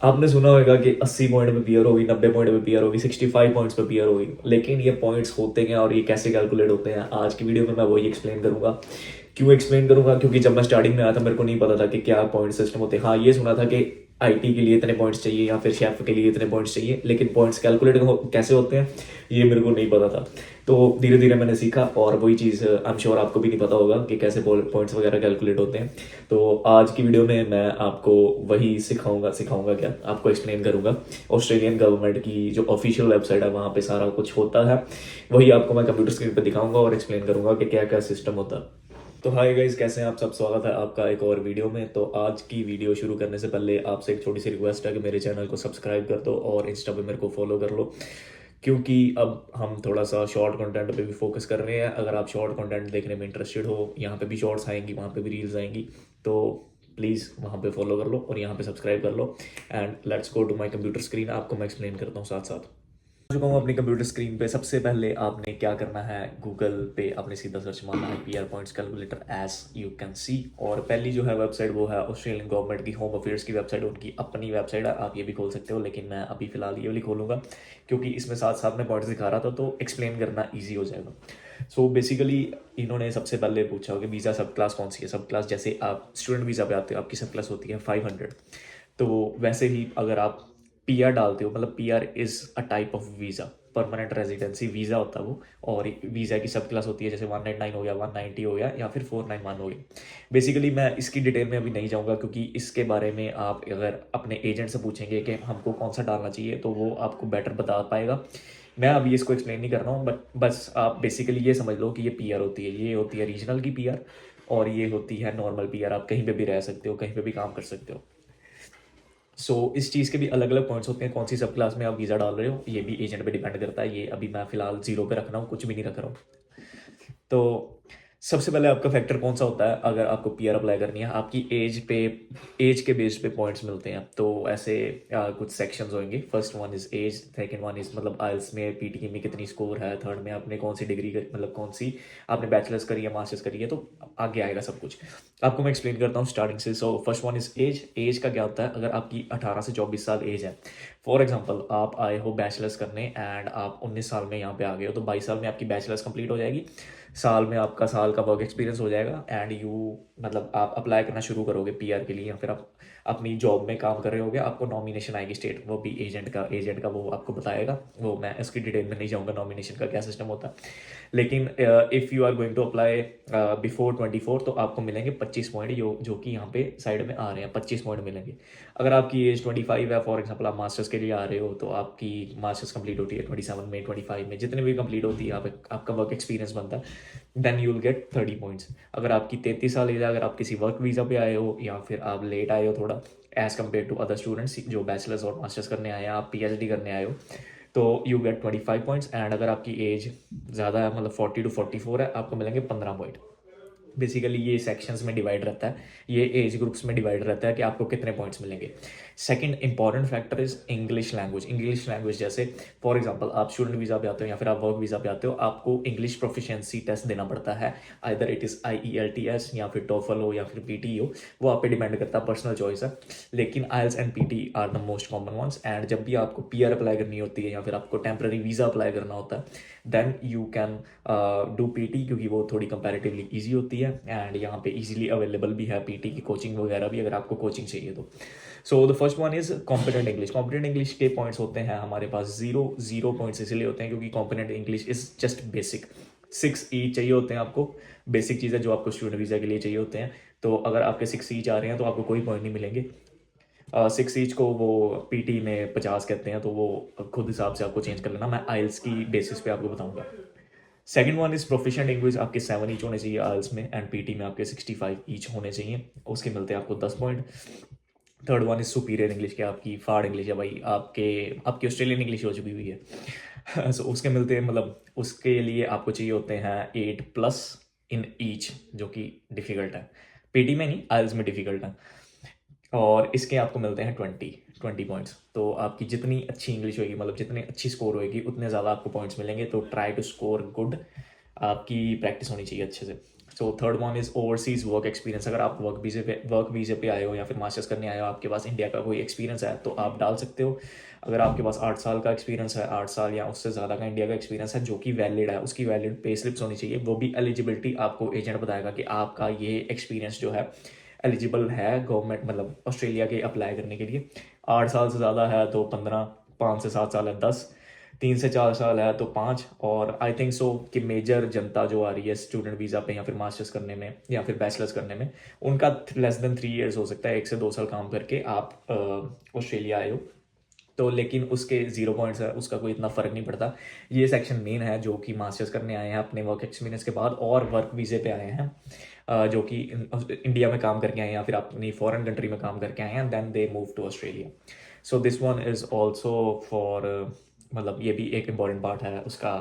आपने सुना होगा कि 80 पॉइंट पे पीआर होगी, 90 पॉइंट पे पीआर होगी, 65 पॉइंट्स पे पीआर होगी, लेकिन ये पॉइंट्स होते हैं और ये कैसे कैलकुलेट होते हैं आज की वीडियो में मैं वही एक्सप्लेन करूंगा। क्यों एक्सप्लेन करूंगा? क्योंकि जब मैं स्टार्टिंग में आया था मेरे को नहीं पता था कि क्या पॉइंट सिस्टम होते हैं। हाँ, ये सुना था कि आईटी के लिए इतने पॉइंट्स चाहिए या फिर शेफ के लिए इतने पॉइंट्स चाहिए, लेकिन पॉइंट्स कैलकुलेट कैसे होते हैं ये मेरे को नहीं पता था। तो धीरे धीरे मैंने सीखा और वही चीज़ आई एम श्योर आपको भी नहीं पता होगा कि कैसे पॉइंट्स वगैरह कैलकुलेट होते हैं। तो आज की वीडियो में मैं आपको वही सिखाऊंगा क्या, आपको एक्सप्लेन करूंगा। ऑस्ट्रेलियन गवर्नमेंट की जो ऑफिशियल वेबसाइट है वहाँ पे सारा कुछ होता है, वही आपको मैं कंप्यूटर स्क्रीन पे दिखाऊंगा और एक्सप्लेन करूंगा कि क्या क्या सिस्टम होता है। तो हाय गाइस, कैसे हैं आप सब? स्वागत है आपका एक और वीडियो में। तो आज की वीडियो शुरू करने से पहले आपसे एक छोटी सी रिक्वेस्ट है कि मेरे चैनल को सब्सक्राइब कर दो और इंस्टा पे मेरे को फॉलो कर लो, क्योंकि अब हम थोड़ा सा शॉर्ट कंटेंट पे भी फोकस कर रहे हैं। अगर आप शॉर्ट कंटेंट देखने में इंटरेस्टेड हो, यहाँ पे भी शॉर्ट्स आएंगी, वहाँ पे भी रील्स आएंगी, तो प्लीज़ वहाँ पे फॉलो कर लो और यहाँ पे सब्सक्राइब कर लो। And let's go to my computer screen. आपको मैं एक्सप्लेन करता हूँ साथ साथ। आ चुका हूँ अपनी कंप्यूटर स्क्रीन पे। सबसे पहले आपने क्या करना है, गूगल पे आपने सीधा सर्च मारना है PR points calculator as you can see. और पहली जो है वेबसाइट वो है ऑस्ट्रेलियन गवर्नमेंट की होम अफेयर्स की वेबसाइट, उनकी अपनी वेबसाइट है। आप ये भी खोल सकते हो, लेकिन मैं अभी फिलहाल ये वाली खोलूंगा क्योंकि इसमें साथ साथ में पॉइंट्स दिखा रहा था तो एक्सप्लेन करना ईजी हो जाएगा। सो बेसिकली इन्होंने सबसे पहले पूछा हो कि वीज़ा सब क्लास कौन सी है। सब क्लास जैसे आप स्टूडेंट वीज़ा पे आते हो, आपकी सब क्लास होती है 500। तो वैसे ही अगर आप पीआर डालते हो, मतलब PR is a type of visa, permanent residency visa होता है वो। और वीज़ा की सब क्लास होती है, जैसे 199 हो गया, 190 हो गया या फिर 491 हो गया। बेसिकली मैं इसकी डिटेल में अभी नहीं जाऊंगा क्योंकि इसके बारे में आप अगर अपने एजेंट से पूछेंगे कि हमको कौन सा डालना चाहिए तो वो आपको बेटर बता पाएगा। मैं अभी इसको एक्सप्लेन नहीं कर रहा हूँ, बट बस आप बेसिकली ये समझ लो कि ये पीआर होती है, ये होती है रीजनल की पीआर और ये होती है नॉर्मल पीआर। आप कहीं पे भी रह सकते हो, कहीं पे भी काम कर सकते हो। इस चीज़ के भी अलग अलग पॉइंट्स होते हैं, कौन सी सब क्लास में आप वीज़ा डाल रहे हो ये भी एजेंट पे डिपेंड करता है। ये अभी मैं फिलहाल जीरो पे रख रहा हूँ, कुछ भी नहीं रख रहा हूँ। तो सबसे पहले आपका फैक्टर कौन सा होता है अगर आपको पीआर अप्लाई करनी है? आपकी एज पे, एज के बेस पे पॉइंट्स मिलते हैं। तो ऐसे कुछ सेक्शंस होंगे। First one is age, second one is मतलब आइल्स में पीटी में कितनी स्कोर है, थर्ड में आपने कौन सी डिग्री मतलब कौन सी आपने बैचलर्स करी है, मास्टर्स करी है, तो आगे आएगा सब कुछ। आपको मैं एक्सप्लेन करता हूँ स्टार्टिंग से। So first one is age. Age का क्या होता है? अगर आपकी 18 से 24 साल एज है, फॉर एग्जाम्पल आप आए हो बैचलर्स करने एंड आप 19 साल में यहाँ पे आ गए हो, तो 22 साल में आपकी बैचलर्स कंप्लीट हो जाएगी। साल में आपका साल का वर्क एक्सपीरियंस हो जाएगा एंड यू मतलब आप अप्लाई करना शुरू करोगे पीआर के लिए, या फिर आप अपनी जॉब में काम कर रहे होगे, आपको नॉमिनेशन आएगी स्टेट, वो भी एजेंट का वो आपको बताएगा। वो मैं इसकी डिटेल में नहीं जाऊँगा नॉमिनेशन का क्या सिस्टम होता है। लेकिन if you are going to apply before 24 तो आपको मिलेंगे 25 पॉइंट, जो कि यहाँ पे साइड में आ रहे हैं, 25 पॉइंट मिलेंगे। अगर आपकी एज 25 है, फॉर एग्जाम्पल आप मास्टर्स के लिए आ रहे हो, तो आपकी मास्टर्स कंप्लीट होती है 27 में, 25 में, जितने भी कंप्लीट होती है, आपका वर्क एक्सपीरियंस बनता है, then you will get 30 points. अगर आपकी 33 साल एज है, अगर आप किसी वर्क वीज़ा पे आए हो या फिर आप लेट आए हो थोड़ा age compare to other students जो बैचलर्स और मास्टर्स करने आए हैं, आप पीएचडी करने आए हो, तो यू गेट 25 पॉइंट्स। एंड अगर आपकी एज ज़्यादा है, मतलब 40 टू 44 है, आपको मिलेंगे 15 पॉइंट। बेसिकली ये सेक्शंस में डिवाइड रहता है, ये एज ग्रुप्स में डिवाइड रहता है कि आपको कितने पॉइंट्स मिलेंगे। Second important factor is English language. English language जैसे फॉर एग्जांपल आप स्टूडेंट वीज़ा पे आते हो या फिर आप वर्क वीज़ा पे आते हो, आपको इंग्लिश प्रोफिशिएंसी टेस्ट देना पड़ता है। आइदर इट इज़ IELTS या फिर टोफल हो या फिर पीटी हो, वो आप पे डिपेंड करता है, पर्सनल चॉइस है। लेकिन IELTS and PT are the most common ones. And जब भी आपको पीआर अप्लाई करनी होती है या फिर आपको टेम्प्रेरी वीज़ा अप्लाई करना होता है, then you can do PT, क्योंकि वो थोड़ी कंपैरेटिवली ईजी होती है एंड यहाँ पे इजीली अवेलेबल भी है पीटी की कोचिंग वगैरह भी, अगर आपको कोचिंग चाहिए तो। So the first one is competent English. Competent English के पॉइंट्स होते हैं हमारे पास जीरो पॉइंट्स इसलिए होते हैं क्योंकि competent English is just basic. 6 ई चाहिए होते हैं आपको, बेसिक चीज़ें जो आपको स्टूडेंट वीज़ा के लिए चाहिए होते हैं। तो अगर आपके 6 ई आ रहे हैं तो आपको कोई पॉइंट नहीं मिलेंगे। 6 ईच को वो पीटी में 50 कहते हैं, तो वो खुद हिसाब से आपको चेंज कर लेना, मैं आइल्स की बेसिस पे आपको बताऊंगा। Second one is proficient English, आपके 7 ईच होने चाहिए आइल्स में एंड पीटी में आपके 65 ईच होने चाहिए, उसके मिलते हैं आपको 10 point. Third one is superior English, के आपकी फाड़ इंग्लिश है भाई, आपकी ऑस्ट्रेलियन इंग्लिश हो चुकी हुई है सो उसके मिलते हैं, मतलब उसके लिए आपको चाहिए होते हैं 8+ इन ईच, जो कि डिफिकल्ट है, पीटी में नहीं आइल्स में डिफिकल्ट है। और इसके आपको मिलते हैं 20 पॉइंट्स। तो आपकी जितनी अच्छी इंग्लिश होगी, मतलब जितनी अच्छी स्कोर होगी, उतने ज़्यादा आपको पॉइंट्स मिलेंगे। तो ट्राई टू स्कोर गुड, आपकी प्रैक्टिस होनी चाहिए अच्छे से। So third one is overseas work experience. अगर आप वर्क वीज़े पे आए हो या फिर मास्टर्स करने आए हो, आपके पास इंडिया का कोई एक्सपीरियंस है तो आप डाल सकते हो। अगर आपके पास 8 साल का एक्सपीरियंस है, 8 साल या उससे ज़्यादा का इंडिया का एक्सपीरियंस है जो कि वैलिड है, उसकी वैलिड पे स्लिप्स होनी चाहिए। वो भी एलिजिबिलिटी आपको एजेंट बताएगा कि आपका ये एक्सपीरियंस जो है एलिजिबल है गवर्नमेंट मतलब ऑस्ट्रेलिया के अप्लाई करने के लिए। 8 साल से ज़्यादा है तो 15, 5 से 7 साल है 10, 3 से 4 साल है तो 5। और आई थिंक सो कि मेजर जनता जो आ रही है स्टूडेंट वीज़ा पे या फिर मास्टर्स करने में या फिर बैचलर्स करने में, उनका लेस देन 3 ईयर्स हो सकता है। 1 से 2 साल काम करके आप ऑस्ट्रेलिया आए हो तो, लेकिन उसके 0 पॉइंट्स है, उसका कोई इतना फ़र्क नहीं पड़ता। ये सेक्शन मेन है जो कि मास्टर्स करने आए हैं अपने वर्क एक्सपीरियंस के बाद और वर्क वीज़े पे आए हैं, जो कि इंडिया में काम करके आए हैं या फिर अपनी फॉरेन कंट्री में काम करके आए हैं, then they move to Australia. So this one is also for मतलब ये भी एक इम्पॉर्टेंट पार्ट है उसका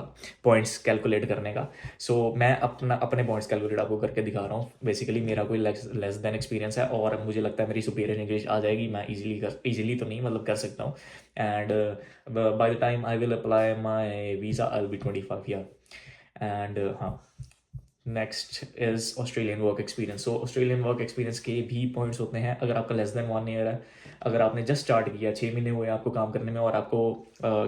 पॉइंट्स कैलकुलेट करने का। सो मैं अपने पॉइंट्स कैलकुलेट आपको करके दिखा रहा हूँ। बेसिकली मेरा कोई लेस देन एक्सपीरियंस है और मुझे लगता है मेरी सुपीरियर इंग्लिश आ जाएगी, मैं इजीली तो नहीं मतलब कर सकता हूँ। And by the time I will apply my visa I will be 25 year. And हाँ, next is Australian work experience. So Australian work experience के भी पॉइंट्स होते हैं। अगर आपका लेस देन 1 ईयर है, अगर आपने जस्ट स्टार्ट किया, 6 महीने हुए आपको काम करने में और आपको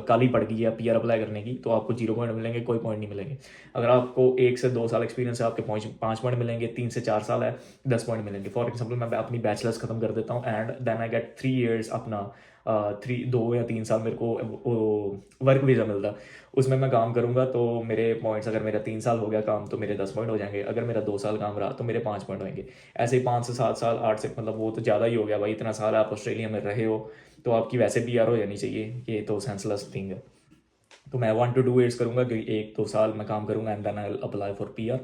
काली पड़ गई है PR अप्लाई करने की, तो आपको 0 पॉइंट मिलेंगे, कोई पॉइंट नहीं मिलेंगे। अगर आपको 1 से 2 साल एक्सपीरियंस है, आपके 5 पॉइंट मिलेंगे। 3 से 4 साल है, 10 पॉइंट मिलेंगे। फॉर एग्जाम्पल मैं अपनी बैचलर्स खत्म कर देता हूँ and then I get 3 years अपना 2 या 3 साल मेरे को वर्क वीज़ा मिलता। उसमें मैं काम करूँगा तो मेरे पॉइंट्स, अगर मेरा 3 साल हो गया काम तो मेरे 10 पॉइंट हो जाएंगे। अगर मेरा 2 साल काम रहा तो मेरे 5 पॉइंट होंगे। ऐसे ही 5 से 7 साल, 8 से मतलब वो तो ज़्यादा ही हो गया भाई। इतना साल आप ऑस्ट्रेलिया में रहे हो तो आपकी वैसे PR हो जानी चाहिए। ये तो सेंसलेस थिंग है। तो मैं 1 to 2 ईयर्स करूँगा क्योंकि 1-2 साल मैं काम करूँगा and then I will apply for PR।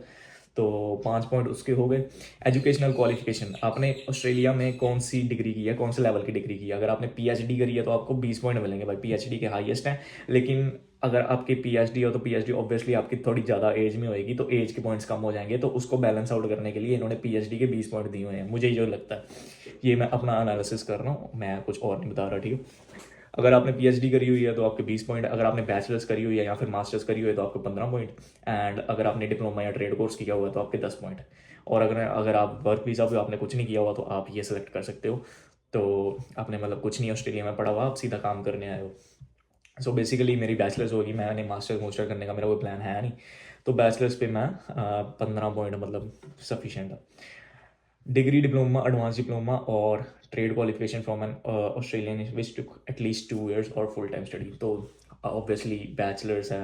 तो 5 पॉइंट उसके हो गए। एजुकेशनल क्वालिफिकेशन, आपने ऑस्ट्रेलिया में कौन सी डिग्री की है, कौन से लेवल की डिग्री की है। अगर आपने PhD करी है तो आपको 20 पॉइंट मिलेंगे भाई, PhD के हाईएस्ट हैं। लेकिन अगर आपकी PhD हो तो PhD ऑब्वियसली आपकी थोड़ी ज़्यादा एज में होएगी तो एज के पॉइंट्स कम हो जाएंगे। तो उसको बैलेंस आउट करने के लिए इन्होंने PhD के 20 पॉइंट दिए हुए हैं, मुझे जो लगता है। ये मैं अपना एनालिसिस कर रहा हूँ, मैं कुछ और नहीं बता रहा, ठीक है। अगर आपने PhD करी हुई है तो आपके 20 पॉइंट, अगर आपने बैचलर्स करी हुई है या फिर मास्टर्स करी हुई है तो आपको 15 पॉइंट, एंड अगर आपने डिप्लोमा या ट्रेड कोर्स किया हुआ है तो आपके 10 पॉइंट। और अगर आप वर्क वीज़ा पे आपने कुछ नहीं किया हुआ तो आप ये सेलेक्ट कर सकते हो। तो आपने मतलब कुछ नहीं ऑस्ट्रेलिया में पढ़ा हुआ, आप सीधा काम करने आए हो। सो बेसिकली मेरी बैचलर्स होगी, मैंने मास्टर करने का मेरा कोई प्लान है नहीं। तो बैचलर्स पे मैं 15 पॉइंट मतलब सफिशेंट है। डिग्री, डिप्लोमा, एडवांस डिप्लोमा और trade qualification from an Australian which took at least 2 years और फुल टाइम स्टडी। तो ऑब्वियसली बैचलर्स है,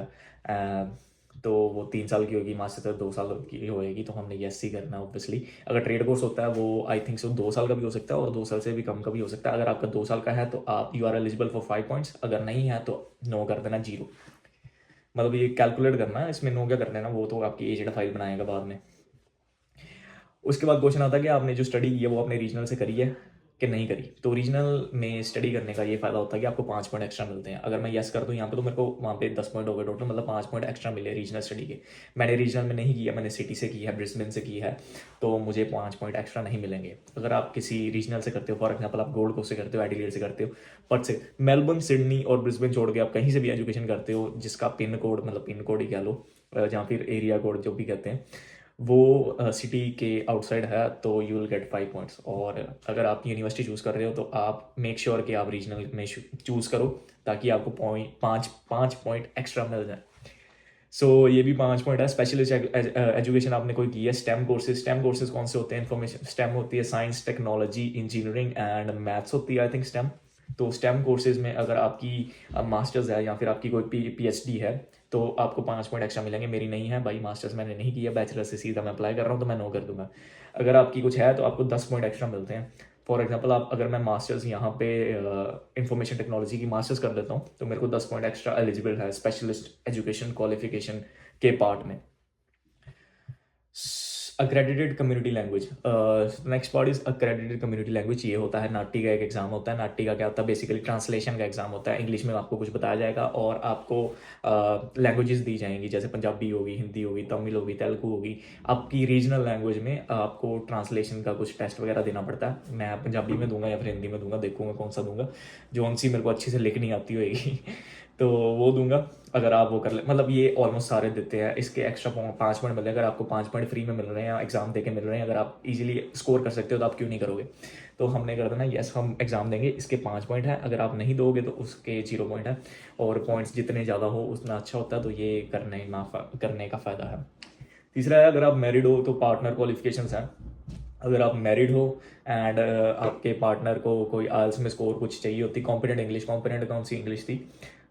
तो वो 3 साल की होगी, मास्टर 2 साल की होएगी, तो हमने यस ही करना है ऑब्वियसली। अगर ट्रेड कोर्स होता है वो आई थिंक सो 2 साल का भी हो सकता है और 2 साल से भी कम का भी हो सकता है। अगर आपका 2 साल का है तो आप you are eligible for 5 points, अगर नहीं है तो नो कर देना, 0। मतलब ये कैलकुलेट करना है, इसमें नो क्या कर देना, वो तो आपकी एजेंट फाइल बनाएगा बाद में। उसके बाद क्वेश्चन आता है कि आपने जो स्टडी की है वो अपने रीजनल से करी है कि नहीं करी। तो रीजनल में स्टडी करने का ये फ़ायदा होता है कि आपको 5 पॉइंट एक्स्ट्रा मिलते हैं। अगर मैं यस कर दूँ यहाँ पे तो मेरे को वहाँ पे 10 पॉइंट हो गए टोटल, मतलब 5 पॉइंट एक्स्ट्रा मिले रीजनल स्टडी के। मैंने रीजनल में नहीं किया, मैंने सिटी से की है, ब्रिस्बेन से की है, तो मुझे 5 पॉइंट एक्स्ट्रा नहीं मिलेंगे। अगर आप किसी रीजनल से करते हो, फॉर एग्जाम्पल आप गोल्ड कोस्ट से करते हो, एडिलेड से करते हो, पर्थ से, मेलबर्न, सिडनी और ब्रिस्बेन छोड़ के आप कहीं से भी एजुकेशन करते हो जिसका पिन कोड, मतलब पिन कोड ही कह लो, जहाँ फिर एरिया कोड जो भी कहते हैं, वो सिटी के आउटसाइड है, तो यू विल गेट 5 पॉइंट्स। और अगर आप यूनिवर्सिटी चूज़ कर रहे हो तो आप मेक श्योर कि आप रीजनल में चूज़ करो ताकि आपको पाँच पॉइंट एक्स्ट्रा मिल जाए। सो ये भी 5 पॉइंट है। स्पेशलिस्ट एजुकेशन आपने कोई की है, स्टेम कोर्सेज कौन से होते हैं, इन्फॉर्मेशन स्टेम होती है, science, technology, engineering and maths होती है आई थिंक स्टेम। तो स्टेम कोर्सेज में अगर आपकी मास्टर्स है या फिर आपकी कोई PhD है तो आपको 5 पॉइंट एक्स्ट्रा मिलेंगे। मेरी नहीं है भाई, मास्टर्स मैंने नहीं किया, बैचलर से सीधा मैं अप्लाई कर रहा हूँ तो मैं नो कर दूंगा। अगर आपकी कुछ है तो आपको 10 पॉइंट एक्स्ट्रा मिलते हैं। फॉर एग्जाम्पल आप, अगर मैं मास्टर्स यहाँ पे इंफॉर्मेशन टेक्नोलॉजी की मास्टर्स कर लेता हूँ तो मेरे को 10 पॉइंट एक्स्ट्रा एलिजिबल है स्पेशलिस्ट एजुकेशन क्वालिफिकेशन के पार्ट में। Accredited community language, next part is accredited community language. ये होता है नाटी का एक एग्जाम होता है। नाटी का क्या होता है, बेसिकली ट्रांसलेशन का एग्जाम होता है। इंग्लिश में आपको कुछ बताया जाएगा और आपको लैंग्वेजेस दी जाएंगी, जैसे पंजाबी होगी, हिंदी होगी, तमिल होगी, तेलुगु होगी। आपकी रीजनल लैंग्वेज में आपको ट्रांसलेशन का कुछ टेस्ट वगैरह देना पड़ता है। मैं पंजाबी में दूंगा या फिर हिंदी में दूंगा, देखूंगा कौन सा दूंगा, जो उनसी मेरे को अच्छी से लिखनी आती होगी तो वो दूंगा अगर आप वो कर ले। मतलब ये ऑलमोस्ट सारे देते हैं, इसके एक्स्ट्रा 5 पॉइंट मिल रहे हैं। अगर आपको 5 पॉइंट फ्री में मिल रहे हैं, एग्जाम दे के मिल रहे हैं, अगर आप इजीली स्कोर कर सकते हो तो आप क्यों नहीं करोगे। तो हमने कर देना यस, हम एग्जाम देंगे, इसके 5 पॉइंट है, अगर आप नहीं दोगे तो उसके 0 पॉइंट है। और पॉइंट्स जितने ज़्यादा हो उतना अच्छा होता है, तो ये करने का फ़ायदा है। तीसरा है, अगर आप मैरिड हो तो पार्टनर क्वालिफिकेशंस हैं। अगर आप मैरिड हो एंड आपके पार्टनर को कोई आइल्स में स्कोर कुछ चाहिए होती, कॉम्पिटेंट इंग्लिश, कॉम्पिटेंट कौन सी इंग्लिश थी,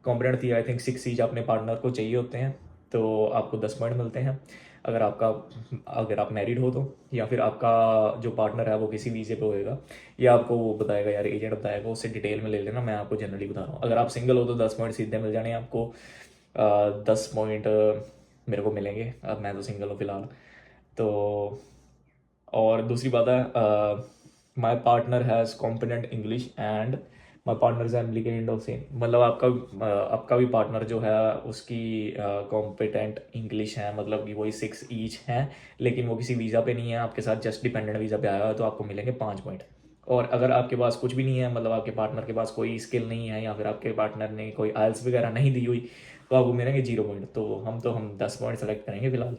कॉम्पिटेंट थी आई थिंक 6 सीज अपने पार्टनर को चाहिए होते हैं, तो आपको 10 पॉइंट मिलते हैं। अगर आप मैरिड हो तो, या फिर आपका जो पार्टनर है वो किसी वीज़े पे होएगा, या आपको वो बताएगा यार, एजेंट बताएगा, उससे डिटेल में ले लेना, मैं आपको जनरली बता रहा हूँ। अगर आप सिंगल हो तो 10 पॉइंट सीधे मिल जाने आपको। 10 पॉइंट मेरे को मिलेंगे, अब मैं तो सिंगल हूँ फिलहाल। तो और दूसरी बात है, my partner has competent English and my partner is applicant of same. मतलब आपका भी पार्टनर जो है उसकी कॉम्पिटेंट इंग्लिश है, मतलब कि वही 6 ईच हैं, लेकिन वो किसी वीज़ा पे नहीं है आपके साथ, जस्ट डिपेंडेंट वीज़ा पे आया है, तो आपको मिलेंगे 5 पॉइंट। और अगर आपके पास कुछ भी नहीं है, मतलब आपके पार्टनर के पास कोई स्किल नहीं है, या फिर आपके पार्टनर ने कोई आइल्स वगैरह नहीं दी हुई, तो आपको मिलेंगे 0 पॉइंट। तो हम 10 पॉइंट सेलेक्ट करेंगे फिलहाल।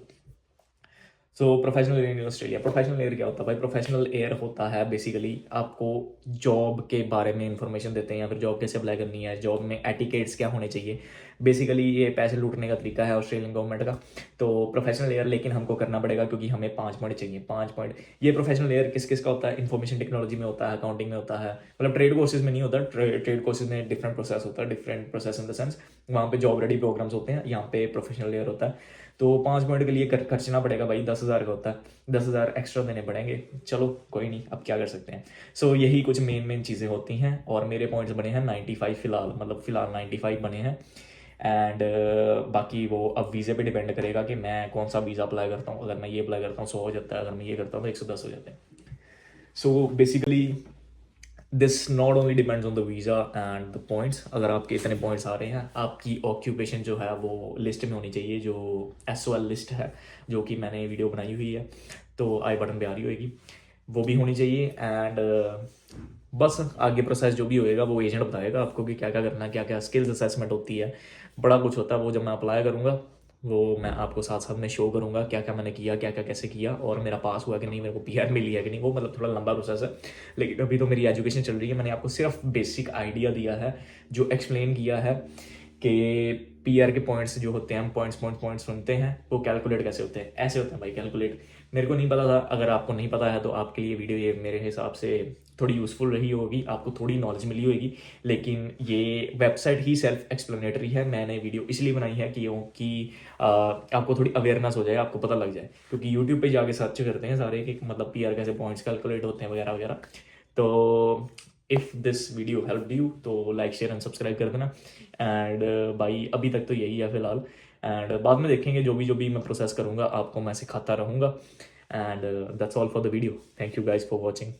सो professional air in Australia. Professional air क्या होता है भाई? प्रोफेशनल एयर होता है बेसिकली आपको जॉब के बारे में इंफॉर्मेशन देते हैं, या फिर जॉब कैसे अप्लाई करनी है, जॉब में एटिकेट्स क्या होने चाहिए। बेसिकली ये पैसे लूटने का तरीका है ऑस्ट्रेलियन गवर्नमेंट का। तो प्रोफेशनल एयर लेकिन हमको करना पड़ेगा, क्योंकि हमें 5 पॉइंट चाहिए। 5 पॉइंट ये प्रोफेशनल एयर किस किस का होता है? इन्फॉर्मेशन टेक्नोलॉजी में होता है, अकाउंटिंग में होता है, मतलब ट्रेड कोर्सेज में नहीं होता। ट्रेड कोर्सेज में डिफरेंट प्रोसेस होता है, different process in the sense वहाँ पे जॉब रेडी प्रोग्राम्स होते हैं, यहाँ पे प्रोफेशनल एयर होता है। तो 5 पॉइंट के लिए खर्चना पड़ेगा भाई, 10,000 का होता है, 10,000 एक्स्ट्रा देने पड़ेंगे। चलो कोई नहीं, अब क्या कर सकते हैं। सो यही कुछ मेन चीज़ें होती हैं। और मेरे पॉइंट्स बने हैं 95 फिलहाल, मतलब फिलहाल 95 बने हैं। एंड बाकी वो अब वीज़े पे डिपेंड करेगा कि मैं कौन सा वीज़ा अप्लाई करता हूँ। अगर मैं ये अप्लाई करता हूँ 100 हो जाता है, अगर मैं ये करता हूँ तो 110 हो जाते हैं। So basically this not only depends on the visa and the points. अगर आपके इतने पॉइंट्स आ रहे हैं, आपकी ऑक्यूपेशन जो है वो लिस्ट में होनी चाहिए, जो SOL लिस्ट है, जो कि मैंने वीडियो बनाई हुई है, तो आई बटन पे आ रही होगी, वो भी होनी चाहिए। एंड बस आगे प्रोसेस जो भी होएगा वो एजेंट बताएगा आपको कि क्या क्या करना है, क्या क्या स्किल्स असेसमेंट होती है, बड़ा कुछ होता है। वो जब मैं अप्लाई करूँगा वो मैं आपको साथ साथ में शो करूँगा, क्या क्या मैंने किया, क्या क्या कैसे किया, और मेरा पास हुआ कि नहीं, मेरे को PR मिली है कि नहीं। वो मतलब थोड़ा लंबा प्रोसेस है, लेकिन अभी तो मेरी एजुकेशन चल रही है। मैंने आपको सिर्फ बेसिक आइडिया दिया है, जो एक्सप्लेन किया है कि PR के पॉइंट्स जो होते हैं, हम पॉइंट्स सुनते हैं, वो कैलकुलेट कैसे होते हैं। ऐसे होते हैं भाई कैलकुलेट। मेरे को नहीं पता था, अगर आपको नहीं पता है तो आपके लिए वीडियो ये मेरे हिसाब से थोड़ी यूज़फुल रही होगी, आपको थोड़ी नॉलेज मिली होगी। लेकिन ये वेबसाइट ही सेल्फ एक्सप्लेनेटरी है, मैंने वीडियो इसलिए बनाई है कि आपको थोड़ी अवेयरनेस हो जाए, आपको पता लग जाए। क्योंकि यूट्यूब पे जाके सर्च करते हैं सारे कि मतलब PR कैसे पॉइंट्स कैलकुलेट होते हैं वगैरह वगैरह। तो if this video help you तो लाइक शेयर एंड सब्सक्राइब कर देना। एंड भाई अभी तक तो यही है फिलहाल, एंड बाद में देखेंगे जो भी मैं प्रोसेस करूँगा आपको मैं सिखाता रहूँगा। And that's all for the video. Thank you guys for watching.